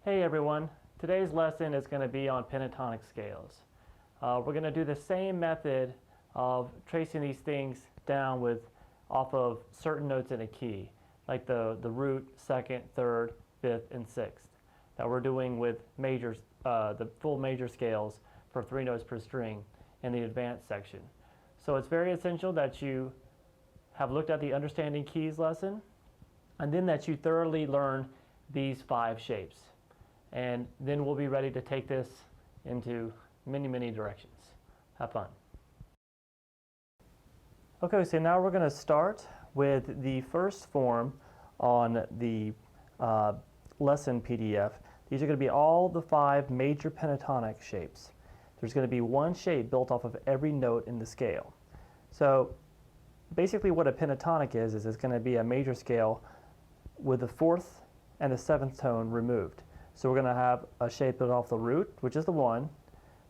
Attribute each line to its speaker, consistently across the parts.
Speaker 1: Hey everyone, today's lesson is going to be on pentatonic scales. We're going to do the same method of tracing these things down off of certain notes in a key, like the root, second, third, fifth, and sixth, that we're doing with the full major scales for 3 notes per string in the advanced section. So it's very essential that you have looked at the Understanding Keys lesson, and then that you thoroughly learn these 5 shapes. And then we'll be ready to take this into many, many directions. Have fun. Okay, so now we're going to start with the first form on the lesson PDF. These are going to be all the 5 major pentatonic shapes. There's going to be one shape built off of every note in the scale. So basically what a pentatonic is it's going to be a major scale with the 4th and the 7th tone removed. So we're going to have a shape built off the root, which is the 1,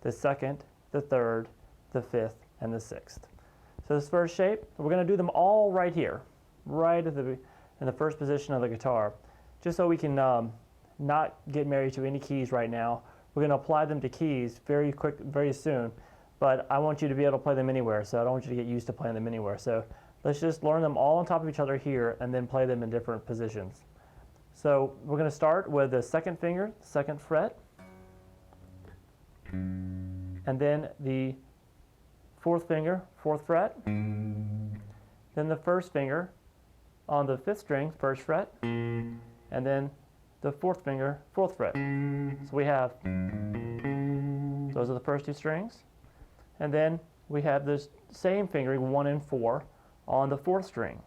Speaker 1: the 2nd, the 3rd, the 5th, and the 6th. So this first shape, we're going to do them all right here, right in the first position of the guitar. Just so we can not get married to any keys right now. We're going to apply them to keys very soon, but I want you to be able to play them anywhere, so I don't want you to get used to playing them anywhere. So let's just learn them all on top of each other here and then play them in different positions. So we're going to start with the 2nd finger, 2nd fret, and then the 4th finger, 4th fret, then the 1st finger on the 5th string, 1st fret, and then the 4th finger, 4th fret. So we have, those are the first 2 strings, and then we have this same fingering 1 and 4 on the 4th string.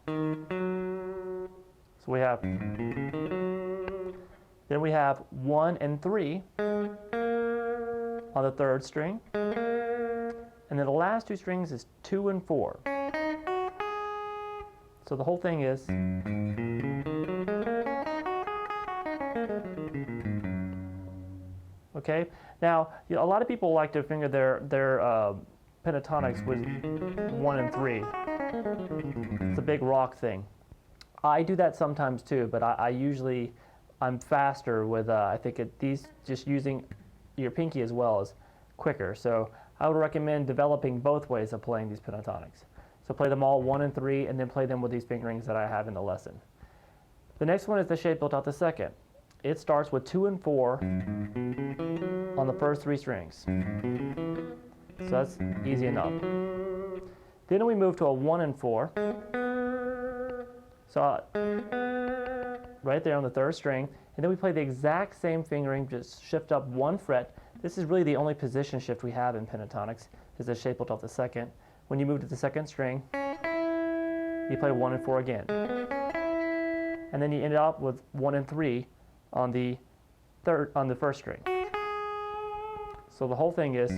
Speaker 1: So we have, then we have 1 and 3 on the 3rd string, and then the last 2 strings is 2 and 4. So the whole thing is, okay. Now a lot of people like to finger their pentatonics with 1 and 3. It's a big rock thing. I do that sometimes too, but I'm faster with, I think these just using your pinky as well is quicker. So I would recommend developing both ways of playing these pentatonics. So play them all 1 and 3 and then play them with these fingerings that I have in the lesson. The next one is the shape built out the 2nd. It starts with 2 and 4 on the first 3 strings. So that's easy enough. Then we move to a 1 and 4. So right there on the 3rd string, and then we play the exact same fingering, just shift up 1 fret. This is really the only position shift we have in pentatonics, is the shape built off the 2nd. When you move to the 2nd string, you play 1 and 4 again. And then you end up with 1 and 3 on the 1st string. So the whole thing is,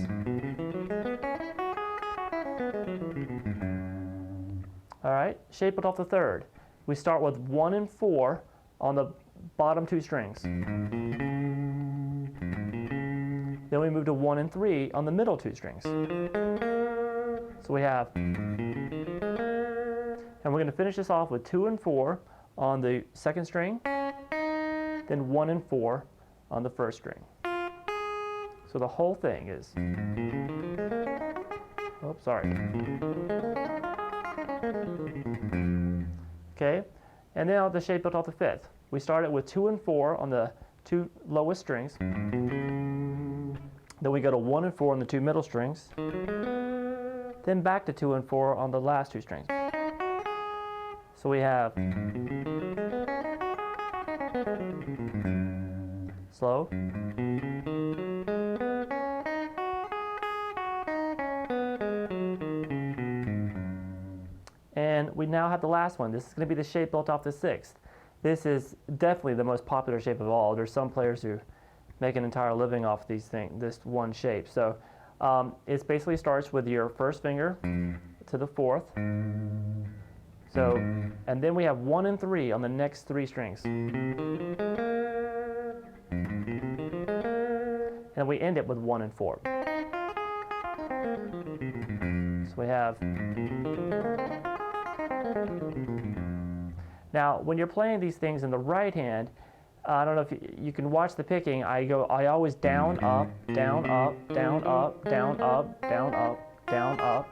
Speaker 1: all right, shape it off the 3rd. We start with 1 and 4 on the bottom 2 strings. Then we move to 1 and 3 on the middle 2 strings. So we have, and we're going to finish this off with 2 and 4 on the 2nd string, then 1 and 4 on the 1st string. So the whole thing is, oops, sorry. Okay, and now the shape built off the 5th. We start it with 2 and 4 on the 2 lowest strings. Then we go to 1 and 4 on the 2 middle strings. Then back to 2 and 4 on the last 2 strings. So we have slow, and we now have the last one. This is going to be the shape built off the 6th. This is definitely the most popular shape of all. There's some players who make an entire living off this one shape. So it basically starts with your 1st finger to the 4th. So, and then we have 1 and 3 on the next 3 strings. And we end it with 1 and 4. So we have, now when you're playing these things in the right hand, I don't know if you can watch the picking. I always down, up, down, up, down, up, down, up, down, up, down, up,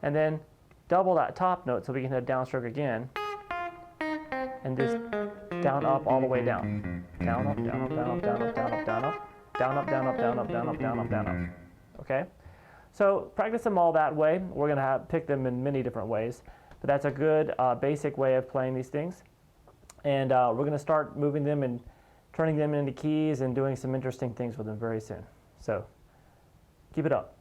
Speaker 1: and then double that top note so we can hit a downstroke again, and just down, up, all the way down. Down, up, down, up, down, up, down, up, down, up, down, up, down, up, down, up, down, up, down, up, down, up, down, up. Okay? So practice them all that way. We're going to pick them in many different ways, but that's a good basic way of playing these things. And we're going to start moving them and turning them into keys and doing some interesting things with them very soon. So keep it up.